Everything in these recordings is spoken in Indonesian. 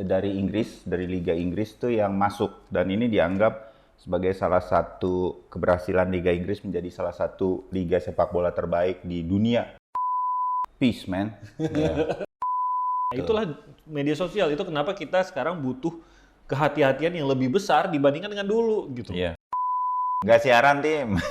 dari Inggris, dari Liga Inggris tuh yang masuk, dan ini dianggap sebagai salah satu keberhasilan Liga Inggris menjadi salah satu liga sepak bola terbaik di dunia. Peace, man. Yeah. Nah, itulah media sosial, itu kenapa kita sekarang butuh kehati-hatian yang lebih besar dibandingkan dengan dulu gitu. Iya. Nggak siaran, Tim.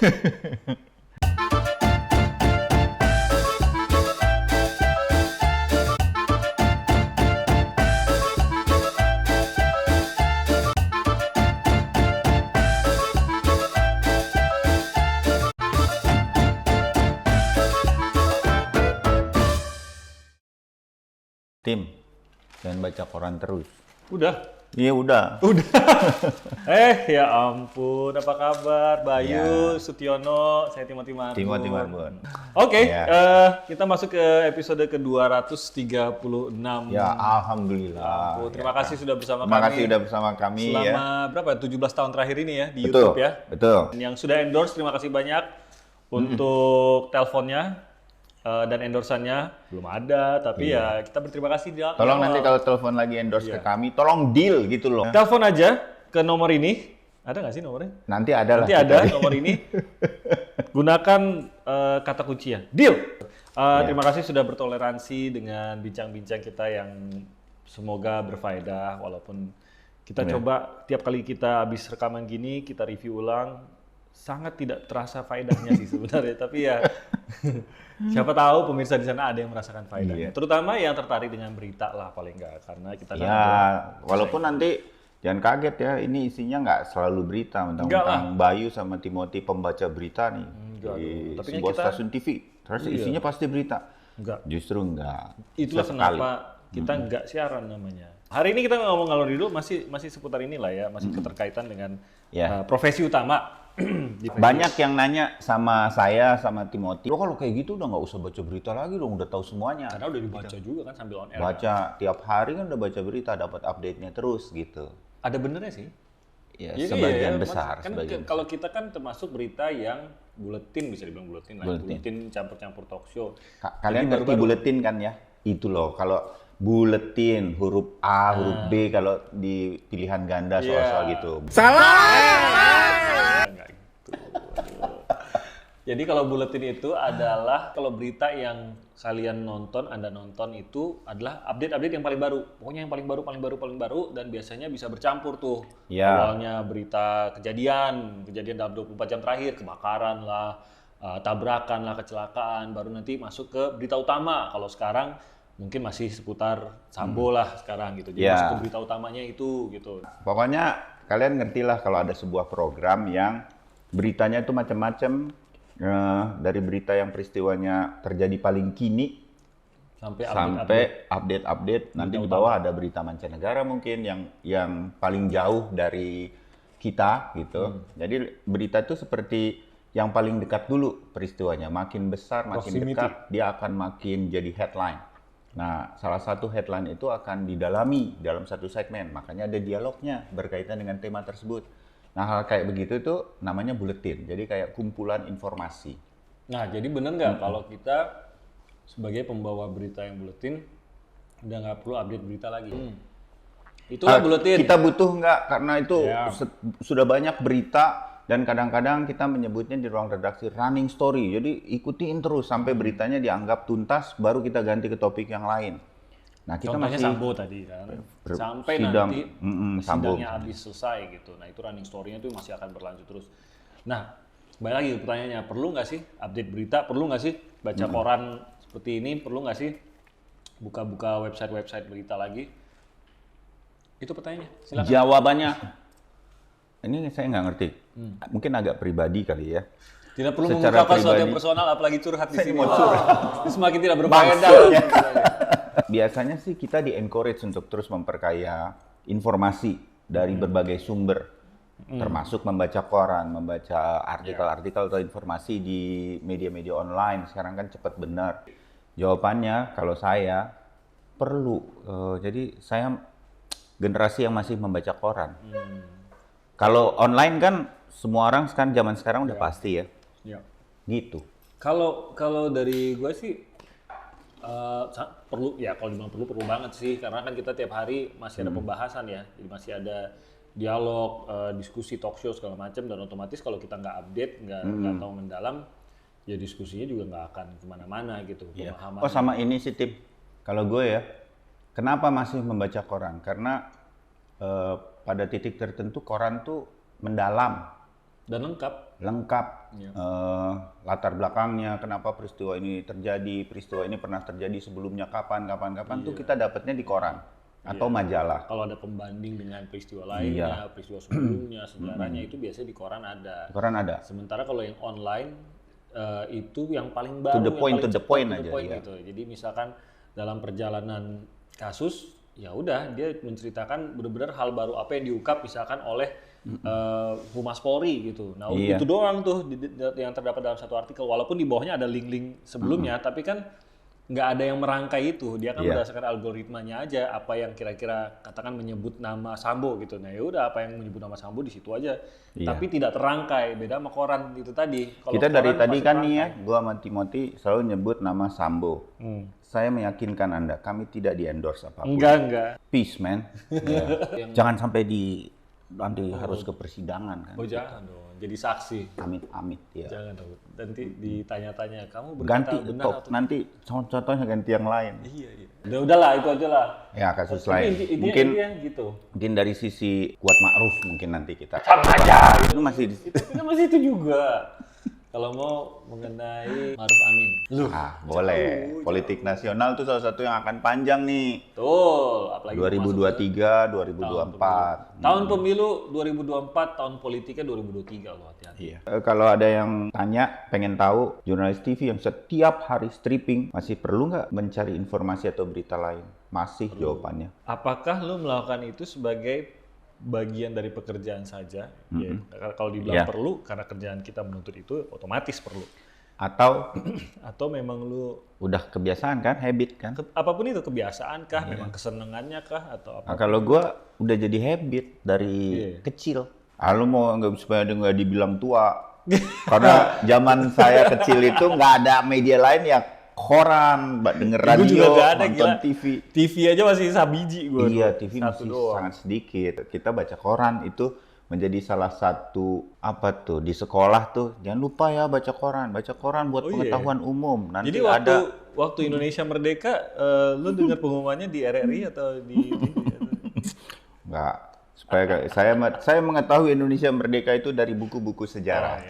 Tim, jangan baca koran terus. Udah. Iya udah. Ya ampun, apa kabar? Bayu, Ya. Sutiono, saya Timothy Marbun. Timothy Marbun. Oke, Ya. kita masuk ke episode ke-236. Ya, alhamdulillah. Terima kasih sudah bersama Terima kami. kasih sudah bersama kami Selama ya. berapa? 17 tahun terakhir ini ya di Betul, YouTube ya. betul. Yang sudah endorse, terima kasih banyak. Untuk teleponnya dan endorsannya belum ada, tapi ya kita berterima kasih. Tolong nanti kalau telepon lagi endorse ke kami, tolong deal gitu loh. Telepon aja ke nomor ini. Ada nggak sih nomornya? Nanti ada lah. Nanti ada nomor ini. Gunakan kata kunci ya. Deal. Terima kasih sudah bertoleransi dengan bincang-bincang kita yang semoga berfaedah. Walaupun kita coba tiap kali kita habis rekaman gini, kita review ulang. Sangat tidak terasa faedahnya sih sebenarnya. Tapi ya siapa tahu pemirsa di sana ada yang merasakan faedahnya. Terutama yang tertarik dengan berita lah paling nggak. Karena kita Ya, walaupun nanti jangan kaget ya, ini isinya nggak selalu berita, tentang Bayu sama Timothy pembaca berita nih di tapi sebuah stasiun TV. Terus isinya pasti berita. Enggak. Justru enggak. Itulah kenapa kita nggak siaran namanya. Hari ini kita ngomong ngalor dulu masih seputar inilah ya, masih keterkaitan dengan profesi utama. Banyak yang nanya sama saya sama Timothy, lo kalau kayak gitu udah nggak usah baca berita lagi dong, udah tahu semuanya. Karena udah dibaca juga kan sambil on air. Baca tiap hari kan udah baca berita, dapat update-nya terus gitu. Ada benernya sih. Ya, Jadi sebagian besar. Kan kalau kita kan termasuk berita yang buletin, bisa dibilang buletin lah. Buletin campur-campur talk show. Kalian ngerti buletin kan ya? Itu loh, kalau buletin huruf A, huruf B kalau di pilihan ganda soal-soal gitu. Enggak gitu. Jadi kalau buletin itu adalah kalau berita yang kalian nonton, Anda nonton itu adalah update-update yang paling baru. Pokoknya yang paling baru dan biasanya bisa bercampur tuh. Awalnya berita kejadian dalam 24 jam terakhir, kebakaran lah, tabrakan lah, kecelakaan, baru nanti masuk ke berita utama. Kalau sekarang mungkin masih seputar Sambo lah sekarang gitu. Jadi masuk ke berita utamanya itu gitu. Pokoknya kalian ngertilah kalau ada sebuah program yang beritanya itu macam-macam, dari berita yang peristiwanya terjadi paling kini sampai update. Nanti di bawah ada berita mancanegara mungkin yang paling jauh dari kita gitu. Jadi berita itu seperti yang paling dekat dulu peristiwanya, makin besar, makin dekat dia akan makin jadi headline. Nah, salah satu headline itu akan didalami dalam satu segmen, makanya ada dialognya berkaitan dengan tema tersebut. Nah, hal kayak begitu itu namanya buletin, jadi kayak kumpulan informasi. Nah, jadi bener nggak kalau kita sebagai pembawa berita yang buletin udah nggak perlu update berita lagi? Itulah buletin. Kita butuh nggak? Karena itu sudah banyak berita dan kadang-kadang kita menyebutnya di ruang redaksi running story. Jadi ikutin terus sampai beritanya dianggap tuntas, baru kita ganti ke topik yang lain. Nah, kita contohnya masih Sambo tadi kan, sampai nanti sidangnya habis selesai gitu. Nah, itu running story-nya itu masih akan berlanjut terus. Nah, kembali lagi pertanyaannya, perlu nggak sih update berita? Perlu nggak sih baca koran seperti ini? Perlu nggak sih buka-buka website-website berita lagi? Itu pertanyaannya, silakan. Jawabannya, ini saya nggak ngerti. Mungkin agak pribadi kali ya. Tidak perlu mengungkapkan sesuatu yang personal, apalagi curhat di sini. Ini semakin tidak berfaedah. Biasanya sih kita di-encourage untuk terus memperkaya informasi dari berbagai sumber, termasuk membaca koran, membaca artikel-artikel atau informasi di media-media online. Sekarang kan cepat benar. Jawabannya kalau saya perlu. Jadi saya generasi yang masih membaca koran. Kalau online kan semua orang zaman sekarang udah pasti ya. Gitu. Kalau dari gue sih Perlu ya, kalau dibilang perlu banget sih, karena kan kita tiap hari masih ada pembahasan ya, jadi masih ada dialog, diskusi, talk show segala macam, dan otomatis kalau kita nggak update, nggak tahu mendalam, ya diskusinya juga nggak akan kemana-mana gitu. Pemahaman. Oh sama ini sih Tip, kalau gue ya, kenapa masih membaca koran? Karena pada titik tertentu koran tuh mendalam Dan lengkap. Ya. Latar belakangnya, kenapa peristiwa ini terjadi, peristiwa ini pernah terjadi sebelumnya kapan tuh kita dapatnya di koran atau majalah. Kalau ada pembanding dengan peristiwa lainnya, peristiwa sebelumnya, sejarahnya itu biasanya di koran ada. Di koran ada. Sementara kalau yang online itu yang paling baru, to the point aja. Gitu. Jadi misalkan dalam perjalanan kasus, ya udah dia menceritakan benar-benar hal baru apa yang diungkap misalkan oleh Humas Polri gitu. Nah itu doang tuh yang terdapat dalam satu artikel. Walaupun di bawahnya ada link-link sebelumnya, tapi kan nggak ada yang merangkai itu. Dia kan berdasarkan algoritmanya aja apa yang kira-kira katakan menyebut nama Sambo gitu. Nah ya udah apa yang menyebut nama Sambo di situ aja. Tapi tidak terangkai. Beda sama koran itu tadi. Kalau kita dari tadi kan nih ya, gua sama Timothy selalu nyebut nama Sambo. Saya meyakinkan Anda, kami tidak di-endorse apapun. Enggak. Peace, man. Jangan sampai nanti harus ke persidangan kan. Oh jangan dong, jadi saksi. Amit ya. Jangan dong, nanti ditanya-tanya kamu berkata ganti benar atau nanti contohnya ganti yang lain. Iya. Udahlah itu aja lah. Ya kasus lain. Mungkin gitu. Mungkin dari sisi Kuat Ma'ruf mungkin nanti kita. Sama aja. Itu masih itu juga. Kalau mau mengenai Ma'ruf Amin. Boleh. Politik nasional itu salah satu yang akan panjang nih. Betul, apalagi 2023, 2024. Tahun pemilu 2024, tahun politiknya 2023 loh, hati-hati. Iya. Kalau ada yang tanya, pengen tahu jurnalis TV yang setiap hari stripping, masih perlu nggak mencari informasi atau berita lain? Masih jawabannya. Apakah lu melakukan itu sebagai bagian dari pekerjaan saja? Ya, kalau dibilang perlu, karena kerjaan kita menuntut itu, otomatis perlu. Atau memang lu udah kebiasaan kan, habit kan? Apapun itu, kebiasaan kah, memang kesenangannya kah, atau apa? Nah, kalau gua udah jadi habit dari kecil. Lu mau supaya nggak dibilang tua? Karena zaman saya kecil itu nggak ada media lain ya. Koran, denger radio, nonton TV. TV aja masih sabiji gue. Iya, TV masih sangat sedikit. Kita baca koran itu menjadi salah satu di sekolah tuh. Jangan lupa ya baca koran buat pengetahuan umum. Nanti jadi waktu Indonesia Merdeka, lu dengar pengumumannya di RRI atau di TV? Enggak. Supaya saya mengetahui Indonesia Merdeka itu dari buku-buku sejarah.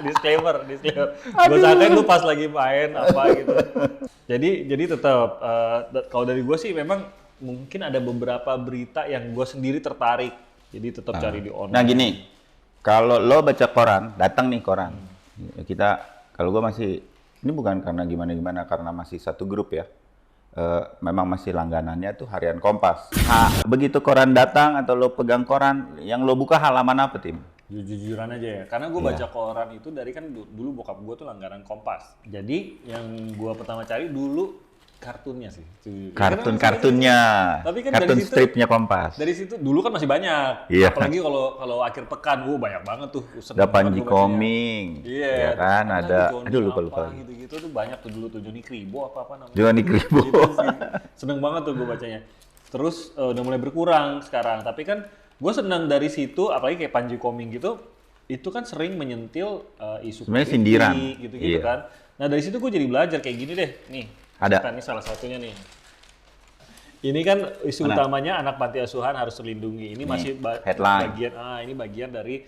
Disclaimer. Gue sangka lu pas lagi main apa gitu. Jadi tetap kalau dari gue sih memang mungkin ada beberapa berita yang gue sendiri tertarik. Jadi tetap cari di online. Nah gini, kalau lo baca koran, datang nih koran. Kalau gue masih, ini bukan karena gimana-gimana, karena masih satu grup ya. Memang masih langganannya tuh Harian Kompas. Begitu koran datang atau lo pegang koran, yang lo buka halaman apa, Tim? Jujur-jujuran aja ya, karena gue baca koran itu dari kan dulu bokap gue tuh langganan Kompas. Jadi yang gue pertama cari dulu kartunnya sih. Kartun-kartunnya. Tapi kan kartun stripnya Kompas. Dari situ dulu kan masih banyak. Iya. Apalagi kalau akhir pekan, banyak banget tuh. Ada Panji Koming. Iya. Ya kan ada. Lupa. Gitu-gitu tuh banyak tuh dulu tuh Joni Kribo apa namanya. Joni Kribo. Seneng banget tuh gue bacanya. Terus udah mulai berkurang sekarang. Tapi kan gue senang dari situ, apalagi kayak Panji Koming gitu, itu kan sering menyentil isu sebenarnya sindiran gitu-gitu kan. Nah dari situ gue jadi belajar kayak gini deh. Nih. Ada. Ini salah satunya nih. Ini kan isu utamanya anak panti asuhan harus terlindungi. Ini masih bagian dari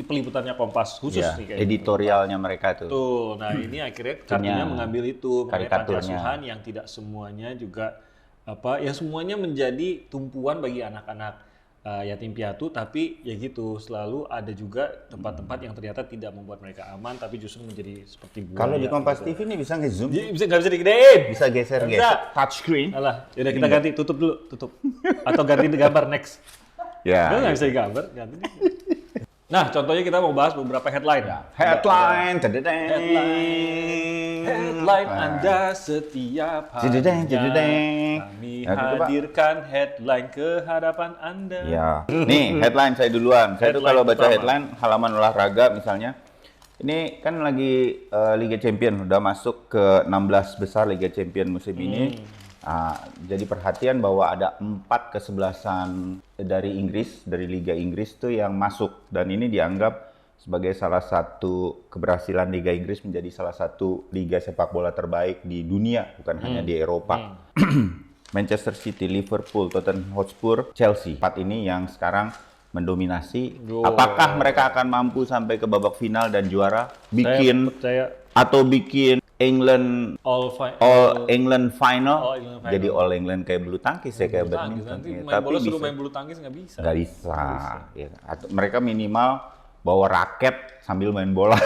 peliputannya Kompas khusus nih kayak editorialnya mereka tuh. Tuh. Nah, ini akhirnya kartunya mengambil itu mengenai panti asuhan yang tidak semuanya juga semuanya menjadi tumpuan bagi anak-anak yatim piatu, tapi ya gitu selalu ada juga tempat-tempat yang ternyata tidak membuat mereka aman tapi justru menjadi seperti buaya. Kalau di Kompas TV ini bisa nge-zoom? Nggak bisa digedein. Bisa geser touchscreen. Alah, yaudah kita ganti, tutup. Atau ganti gambar next. Ya. Nggak bisa digambar, ganti. Nah, contohnya kita mau bahas beberapa headline. Headline Anda setiap hari. Kami hadirkan headline ke hadapan Anda. Ya. Nih, headline saya duluan. Saya tuh kalau baca headline halaman olahraga misalnya, Ini kan lagi Liga Champion, udah masuk ke 16 besar Liga Champion musim ini. Jadi perhatian bahwa ada 4 kesebelasan dari Inggris, dari Liga Inggris tuh yang masuk. Dan ini dianggap sebagai salah satu keberhasilan Liga Inggris menjadi salah satu liga sepak bola terbaik di dunia, bukan hanya di Eropa. Manchester City, Liverpool, Tottenham Hotspur, Chelsea. 4 ini yang sekarang mendominasi. Apakah mereka akan mampu sampai ke babak final dan juara? Bikin England England final. Jadi All England kayak bulu tangkis ya, kayak badminton. Tapi suruh main bulu tangkis nggak bisa. Nggak bisa. Ya. Atau mereka minimal bawa raket sambil main bola.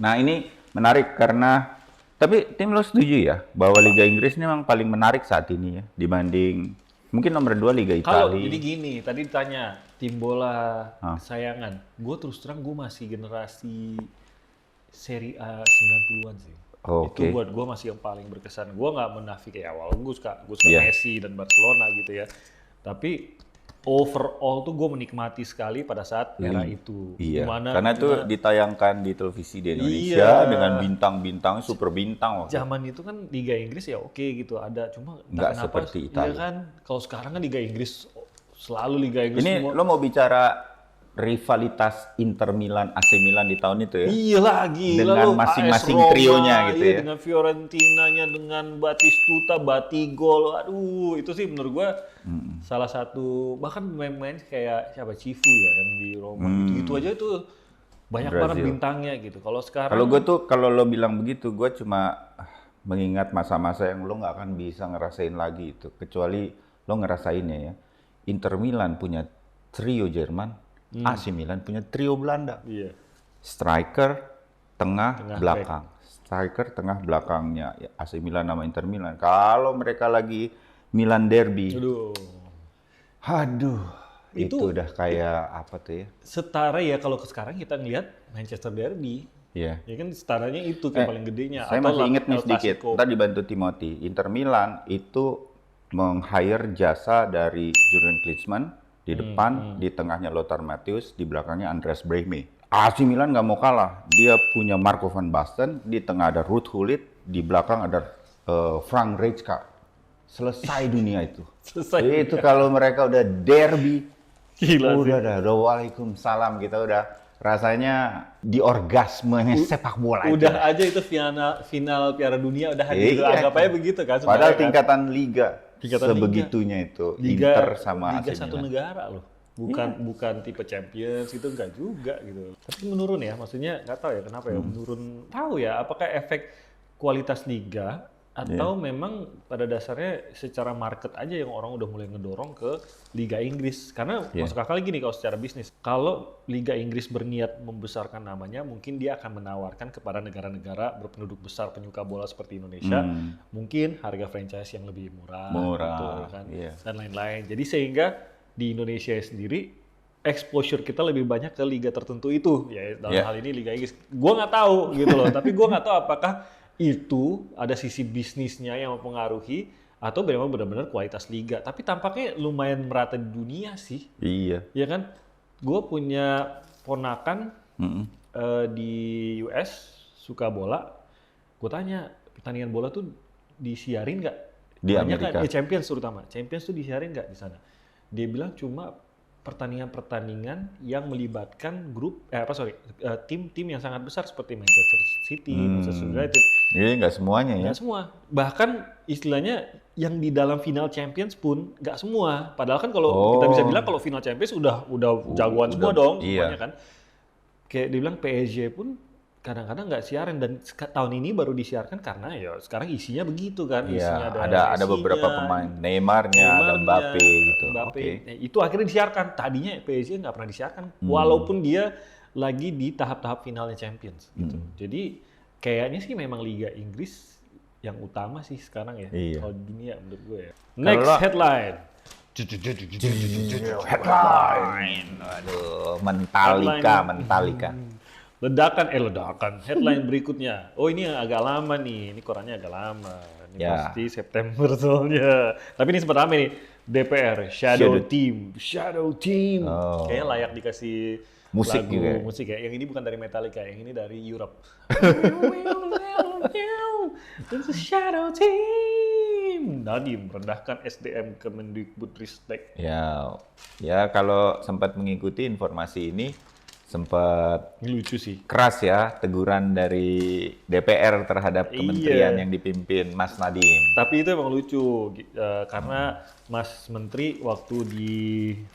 Nah ini menarik karena, tapi tim lo setuju ya bahwa Liga Inggris ini memang paling menarik saat ini ya dibanding mungkin nomor 2 Liga Italia. Kalau jadi gini, tadi ditanya tim bola kesayangan. Gue terus terang gue masih generasi Serie A 90-an sih. Itu buat gue masih yang paling berkesan. Gue nggak menafik ya, awal gue suka Messi dan Barcelona gitu ya. Tapi overall tuh gue menikmati sekali pada saat era itu. Iya. Karena itu ditayangkan di televisi di Indonesia dengan bintang-bintang, super bintang. Zaman itu kan Liga Inggris ya oke gitu ada, cuma nggak seperti Italia. Iya kan, kalau sekarang kan Liga Inggris selalu Liga Inggris. Ini lo mau bicara rivalitas Inter Milan, AC Milan di tahun itu ya? Iya lagi. Dengan masing-masing trionya gitu ya? Dengan Fiorentinanya, dengan Batistuta, Batigol. Aduh, itu sih menurut gua salah satu, bahkan pemain-pemain kayak siapa, Cifu ya yang di Roma. Gitu aja itu banyak banget bintangnya gitu. Kalau sekarang, kalau gue tuh, kalau lo bilang begitu, gue cuma mengingat masa-masa yang lo nggak akan bisa ngerasain lagi itu, kecuali lo ngerasainnya ya. Inter Milan punya trio Jerman, AC Milan punya trio Belanda. Iya. Striker, tengah belakang. Striker, tengah belakangnya ya, AC Milan sama Inter Milan. Kalau mereka lagi Milan derby, aduh, itu udah kayak apa tuh ya? Setara ya kalau sekarang kita ngelihat Manchester derby. Iya. Ya kan setaranya itu kayak paling gedenya. Saya masih ingat nih sedikit, ntar dibantu Timothy. Inter Milan itu meng-hire jasa dari Jurgen Klinsmann di depan, di tengahnya Lothar Matthäus, di belakangnya Andreas Brehme. AC Milan nggak mau kalah. Dia punya Marco van Basten, di tengah ada Ruud Gullit, di belakang ada Frank Rijkaard. Selesai dunia itu. Itu kalau mereka udah derby, gila udah waalaikumsalam, kita udah rasanya di orgasmenya sepak bola. Udah aja itu final Piala Dunia udah hadir, anggap aja begitu kan. Padahal tingkatan liga. Sebegitunya itu Inter sama AC Milan. Liga satu negara loh, bukan tipe Champions itu enggak juga gitu. Tapi menurun ya, maksudnya nggak tahu ya kenapa ya menurun. Tahu ya apakah efek kualitas liga atau memang pada dasarnya secara market aja yang orang udah mulai ngedorong ke Liga Inggris. Karena masuk akal gini kalau secara bisnis. Kalau Liga Inggris berniat membesarkan namanya, mungkin dia akan menawarkan kepada negara-negara berpenduduk besar penyuka bola seperti Indonesia, mungkin harga franchise yang lebih murah gitu, kan? Dan lain-lain. Jadi sehingga di Indonesia sendiri exposure kita lebih banyak ke liga tertentu itu. Ya dalam hal ini Liga Inggris. Gua nggak tahu gitu loh, tapi gua nggak tahu apakah itu ada sisi bisnisnya yang mempengaruhi atau memang benar-benar kualitas liga. Tapi tampaknya lumayan merata di dunia sih. Iya. Ya kan? Gue punya ponakan di US suka bola. Gue tanya, pertandingan bola tuh disiarin nggak? Di Amerika. Kan, Champions terutama. Champions tuh disiarin nggak di sana? Dia bilang cuma pertandingan-pertandingan yang melibatkan tim-tim yang sangat besar seperti Manchester City, Manchester United. Iya, nggak semuanya ya? Nggak semua. Bahkan istilahnya yang di dalam final Champions pun nggak semua. Padahal kan kalau kita bisa bilang kalau final Champions udah jagoan semua dong, semuanya kan. Kayak dibilang PSG pun kadang-kadang nggak siaran, dan tahun ini baru disiarkan karena ya sekarang isinya begitu kan. Isinya ada beberapa pemain, Neymarnya, ada Mbappe gitu. Itu akhirnya disiarkan. Tadinya PSG nggak pernah disiarkan, walaupun dia lagi di tahap-tahap finalnya Champions gitu. Jadi kayaknya sih memang Liga Inggris yang utama sih sekarang ya. Kalau di dunia menurut gue ya. Next headline. Headline. Aduh, Mentalika. Ledakan. Headline berikutnya. Oh ini yang agak lama nih. Ini korannya agak lama. Ini pasti September soalnya. Tapi ini sempat rame nih. DPR, Shadow Team. Kayaknya layak dikasih Musik lagu juga. musik ya. Yang ini bukan dari Metallica, yang ini dari Europe. It's a shadow team. Nadiem merendahkan SDM Kemendikbudristek. Ya kalau sempat mengikuti informasi ini sempat Lucu sih. keras ya teguran dari DPR terhadap kementerian yang dipimpin Mas Nadiem. Tapi itu emang lucu karena Mas Menteri waktu di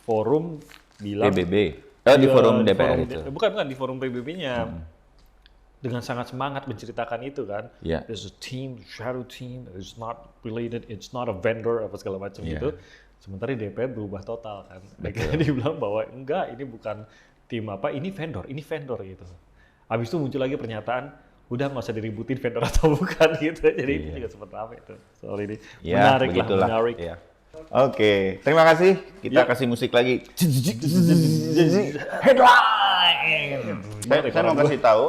forum bilang PBB. Di forum DPR itu. Bukan di forum PBB-nya. Dengan sangat semangat menceritakan itu kan. Yeah. There's a team, shadow team, it's not related, it's not a vendor apa segala macam gitu. Sementara di DPR berubah total kan. Akhirnya dibilang bahwa enggak, ini bukan tim apa, ini vendor gitu. Habis itu muncul lagi pernyataan, udah nggak usah diributin vendor atau bukan gitu. Jadi itu juga sempat ramai itu soal ini. Menarik lah, menarik. Ya. Oke, terima kasih. Kita kasih musik lagi. Headline. Saya mau kasih tahu,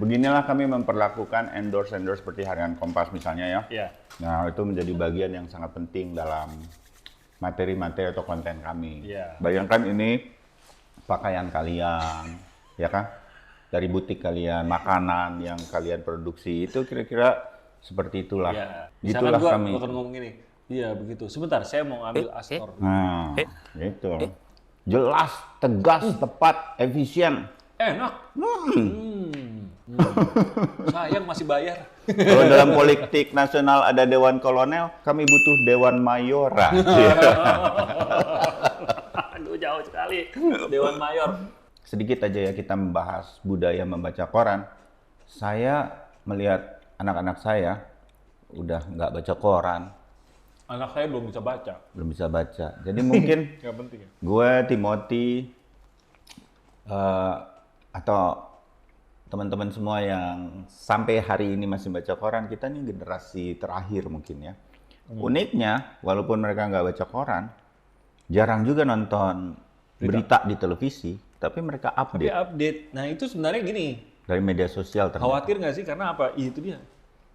beginilah kami memperlakukan endorse seperti Harian Kompas misalnya ya. Iya. Nah, itu menjadi bagian yang sangat penting dalam materi-materi atau konten kami. Iya. Bayangkan ini pakaian kalian, ya kan? Dari butik kalian, makanan yang kalian produksi itu kira-kira seperti itulah. Iya. Itulah Misalkan kami. gua akan ngomong gini. Iya begitu. Sebentar, saya mau ambil Astor. Nah, itu. Jelas, tegas, tepat, efisien. Enak. Sayang masih bayar. Kalau dalam politik nasional ada Dewan Kolonel, kami butuh Dewan Mayora. Aduh jauh sekali. Dewan Mayor. Sedikit aja ya kita membahas budaya membaca koran. Saya melihat anak-anak saya udah nggak baca koran. Anak saya belum bisa baca. Belum bisa baca. Jadi mungkin Nggak penting ya. gue, Timothy, atau teman-teman semua yang sampai hari ini masih baca koran, kita nih generasi terakhir mungkin ya. Uniknya, walaupun mereka nggak baca koran, jarang juga nonton berita di televisi, tapi mereka Tapi update update. Nah itu sebenarnya gini. dari media sosial ternyata. Khawatir nggak sih? Karena apa? Itu dia.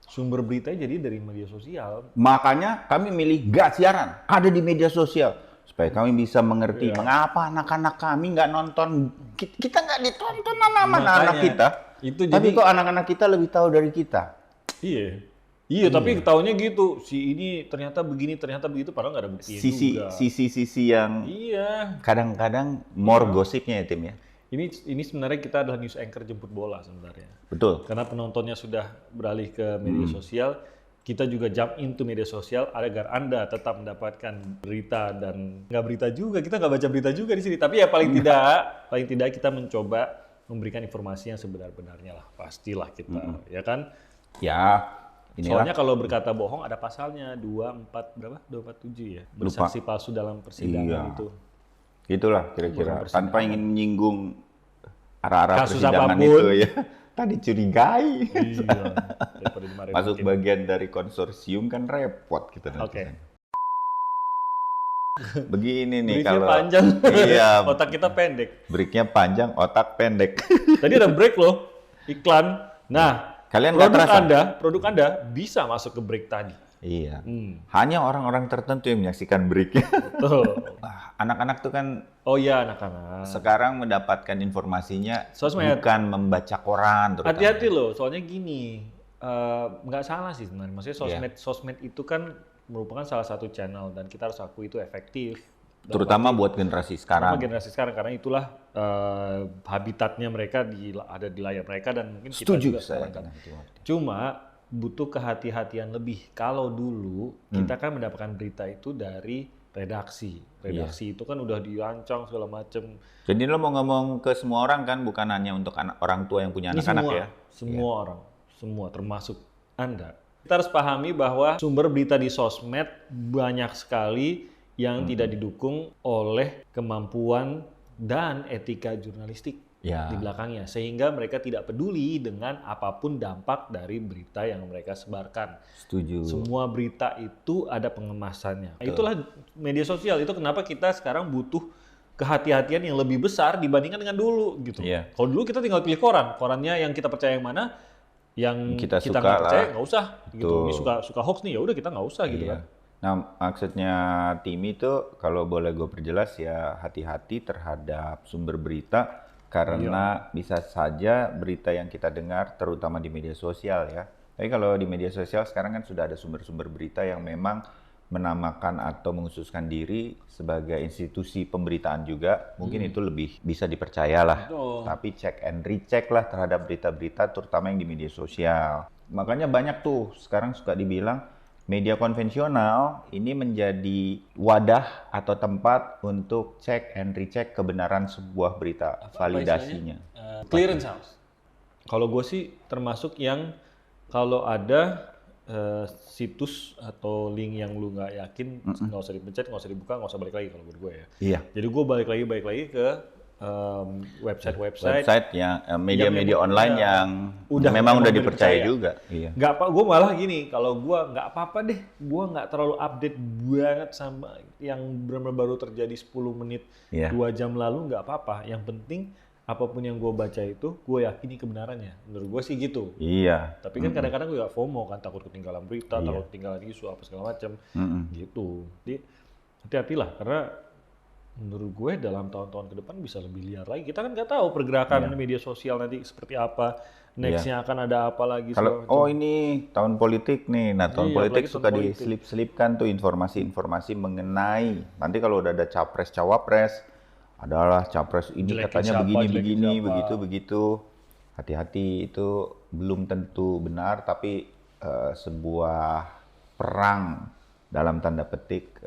Sumber beritanya jadi dari media sosial. Makanya kami milih nggak siaran, ada di media sosial. Supaya kami bisa mengerti mengapa anak-anak kami nggak nonton, kita nggak ditonton sama anak-anak kita. Itu Tapi jadi kok anak-anak kita lebih tahu dari kita. Iya, tapi taunya gitu. Si ini ternyata begini, ternyata begitu, padahal nggak ada buktinya juga. Sisi yang Iya. kadang-kadang more gosipnya ya Tim ya. Ini sebenarnya kita adalah news anchor jemput bola sebenarnya. Betul. Karena penontonnya sudah beralih ke media sosial, kita juga jump into media sosial agar Anda tetap mendapatkan berita dan nggak berita juga, kita nggak baca berita juga di sini. Tapi ya paling tidak kita mencoba memberikan informasi yang sebenar-benarnya lah, pastilah kita, ya kan? Ya, inilah. Soalnya kalau berkata bohong ada pasalnya 247 ya, bersaksi palsu dalam persidangan itu. Itulah kira-kira. Tanpa ingin menyinggung arah-arah Kasus persidangan apapun. itu ya. Tadi curigai. Iya. Daripada dimarahin Masuk hakim. bagian dari konsorsium kan repot kita nanti. Oke. Begini nih Breaknya kalau panjang, iya, otak kita pendek. breaknya panjang, otak pendek. Tadi ada break loh, iklan. Nah, Kalian nggak terasa? produk Anda bisa masuk ke break tadi. Iya. Hanya orang-orang tertentu yang menyaksikan breaknya. Betul. Anak-anak tuh kan Oh iya anak-anak. sekarang mendapatkan informasinya Sosmed. bukan membaca koran. terutama. Hati-hati loh, soalnya gini, nggak salah sih sebenarnya. Maksudnya sosmed itu kan merupakan salah satu channel dan kita harus akui itu efektif. Dan Terutama buat generasi sekarang. generasi sekarang karena itulah habitatnya mereka ada di layar mereka dan mungkin kita Setuju juga saya. sekarang kan. Cuma butuh kehati-hatian lebih. Kalau dulu kita kan mendapatkan berita itu dari redaksi. Redaksi itu kan udah dirancang segala macem. Jadi lo mau ngomong ke semua orang kan, bukan hanya untuk orang tua yang punya Ini anak-anak ya? Semua orang, semua termasuk Anda. Kita harus pahami bahwa sumber berita di sosmed banyak sekali yang tidak didukung oleh kemampuan dan etika jurnalistik Ya. di belakangnya. Sehingga mereka tidak peduli dengan apapun dampak dari berita yang mereka sebarkan. Setuju. Semua berita itu ada pengemasannya. Itulah media sosial, itu kenapa kita sekarang butuh kehati-hatian yang lebih besar dibandingkan dengan dulu gitu. Iya. Kalau dulu kita tinggal pilih korannya yang kita percaya yang mana, yang Kita kita suka nggak percaya lah. nggak usah gitu. Ini suka hoax nih ya udah kita nggak usah gitu Iya. kan. Nah, maksudnya Timmy itu kalau boleh gue perjelas ya, hati-hati terhadap sumber berita karena bisa saja berita yang kita dengar terutama di media sosial ya. Tapi kalau di media sosial sekarang kan sudah ada sumber-sumber berita yang memang menamakan atau mengkhususkan diri sebagai institusi pemberitaan juga, mungkin itu lebih bisa dipercaya lah. Tapi check and recheck lah terhadap berita-berita terutama yang di media sosial. Makanya banyak tuh sekarang suka dibilang media konvensional ini menjadi wadah atau tempat untuk check and recheck kebenaran sebuah berita, validasinya. Clearance house. Kalau gue sih termasuk yang kalau ada situs atau link yang lu nggak yakin, nggak usah dipencet, nggak usah dibuka, nggak usah balik lagi kalau menurut gue ya. Iya. Jadi gue balik lagi ke website yang media-media online yang memang udah dipercaya juga. Iya. Nggak apa, gue malah gini, kalau gue nggak apa-apa deh, gue nggak terlalu update banget sama yang benar-benar baru terjadi 10 menit, 2 jam lalu nggak apa-apa. Yang penting apapun yang gue baca itu, gue yakini kebenarannya. Menurut gue sih gitu. Iya. Tapi kan kadang-kadang gue gak FOMO kan, takut ketinggalan berita, takut ketinggalan isu apa segala macam, gitu. Jadi hati-hatilah, karena menurut gue dalam tahun-tahun ke depan bisa lebih liar lagi. Kita kan nggak tahu pergerakan media sosial nanti seperti apa. Nextnya akan ada apa lagi. Kalau ini tahun politik nih, nah tahun politik suka diselip-selipkan tuh informasi-informasi mengenai nanti kalau udah ada capres cawapres. Adalah capres ini katanya begini, begitu. Hati-hati, itu belum tentu benar, tapi sebuah perang dalam tanda petik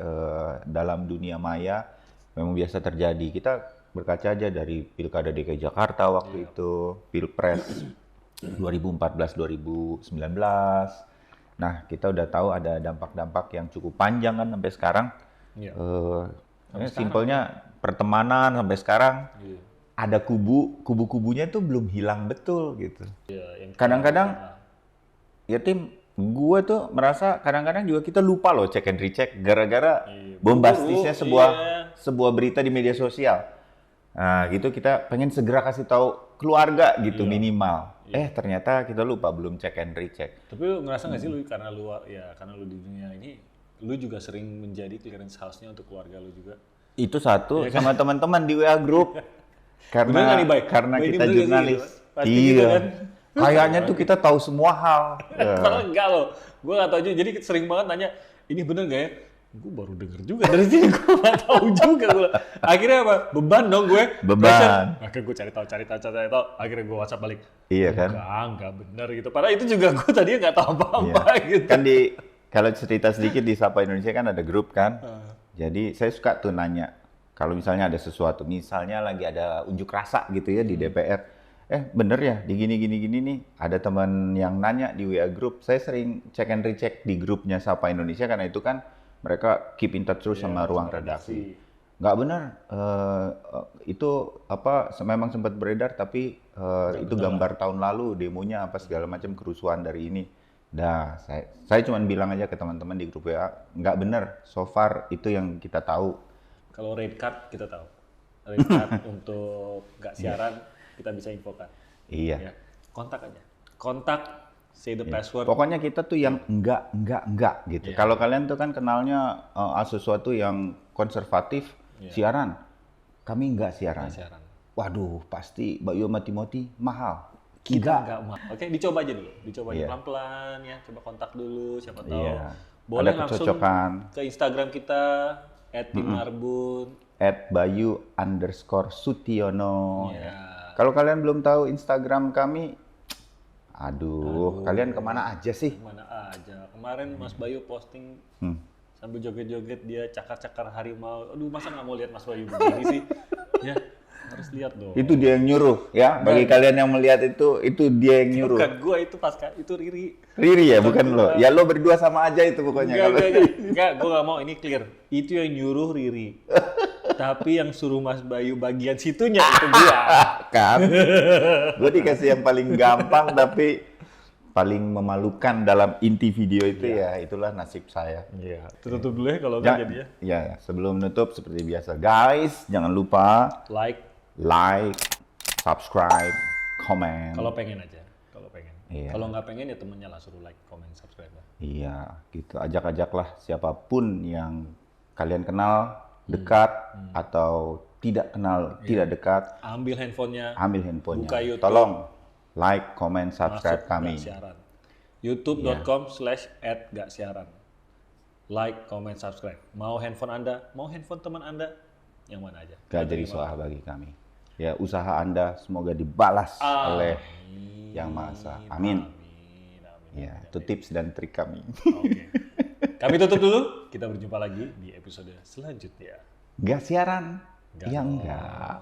dalam dunia maya memang biasa terjadi. Kita berkaca aja dari Pilkada DKI Jakarta waktu itu, Pilpres 2014-2019. Nah, kita udah tahu ada dampak-dampak yang cukup panjang kan sampai sekarang. Simpelnya pertemanan sampai sekarang ada kubu-kubunya tuh belum hilang betul gitu. Kadang-kadang ya tim gue tuh merasa kadang-kadang juga kita lupa loh check and recheck gara-gara bombastisnya sebuah berita di media sosial. Nah gitu kita pengen segera kasih tahu keluarga gitu minimal. Ternyata kita lupa belum check and recheck. Tapi lu ngerasa nggak sih lu karena lu di dunia ini lu juga sering menjadi clearance house-nya untuk keluarga lu juga? Itu satu sama teman-teman di WA group karena kita jurnalis. Iya. Kayaknya tuh kita tahu semua hal. Padahal enggak loh. Gue nggak tahu juga. Jadi sering banget nanya, ini bener nggak ya? Gue baru denger juga dari sini. Gue nggak tahu juga. Akhirnya apa? Beban dong gue. Beban. Akhirnya gue cari tahu. Akhirnya gue WhatsApp balik. Iya kan? Enggak bener gitu. Padahal itu juga gue tadinya nggak tahu apa-apa gitu. Kan kalau cerita sedikit di Sapa Indonesia kan ada grup kan. Jadi saya suka tuh nanya. Kalau misalnya ada sesuatu, misalnya lagi ada unjuk rasa gitu ya di DPR. Bener ya, di gini nih, ada teman yang nanya di WA Group, saya sering check and recheck di grupnya Sapa Indonesia, karena itu kan mereka keep in touch terus sama ruang redaksi. Nggak benar, itu memang sempat beredar, tapi itu gambar tahun lalu, demonya apa segala macam, kerusuhan dari ini. Nah, saya cuma bilang aja ke teman-teman di grup WA, nggak benar, so far itu yang kita tahu. Kalau red card kita tahu, red card untuk nggak siaran, kita bisa infokan. Iya. Ya. Kontak aja. Kontak, say the password. Pokoknya kita tuh yang enggak gitu. Kalau kalian tuh kan kenalnya sesuatu yang konservatif, siaran. Kami enggak siaran. Waduh, pasti Mbak Yo Timoti mahal. Kita enggak mahal. Oke, dicoba aja dulu. Dicoba aja pelan-pelan ya. Coba kontak dulu, siapa tahu. Boleh langsung ke Instagram kita @timarbun @bayu_sutiono. Kalau kalian belum tahu Instagram kami, aduh, kalian kemana aja sih? Kemana aja. Kemarin Mas Bayu posting sambil joget-joget dia cakar-cakar harimau. Aduh, masa nggak mau lihat Mas Bayu begini sih? Ya, harus lihat dong. Itu dia yang nyuruh ya. Bagi kalian yang melihat itu dia yang nyuruh. Bukan gua, itu Riri. Riri ya, bukan lo. Ya lo berdua sama aja itu pokoknya. Enggak, gua nggak mau, ini clear. Itu yang nyuruh Riri. Tapi yang suruh Mas Bayu bagian situnya itu gua. Kan? Gua dikasih yang paling gampang tapi paling memalukan dalam inti video itu ya. Itulah nasib saya. Iya. Tutup dulu ya kalau nggak jadi ya. Ya, sebelum menutup seperti biasa. Guys, jangan lupa like, subscribe, komen. Kalau pengen aja. Kalau nggak pengen ya temennya lah suruh like, comment, subscribe. Iya, gitu. Ajak-ajaklah siapapun yang kalian kenal, dekat, atau tidak kenal, tidak dekat, ambil handphonenya, buka YouTube. Tolong like, comment, subscribe kami. youtube.com/@gaksiaran. Like, comment, subscribe. Mau handphone Anda, mau handphone teman Anda, yang mana aja. Gak jadi soal bagi kami. Ya, usaha Anda semoga dibalas oleh Yang Maha Esa. Amin. Ya, itu tips dan trik kami. Oke. Kami tutup dulu. Kita berjumpa lagi di episode selanjutnya. Gak siaran? Enggak Ya dong. enggak.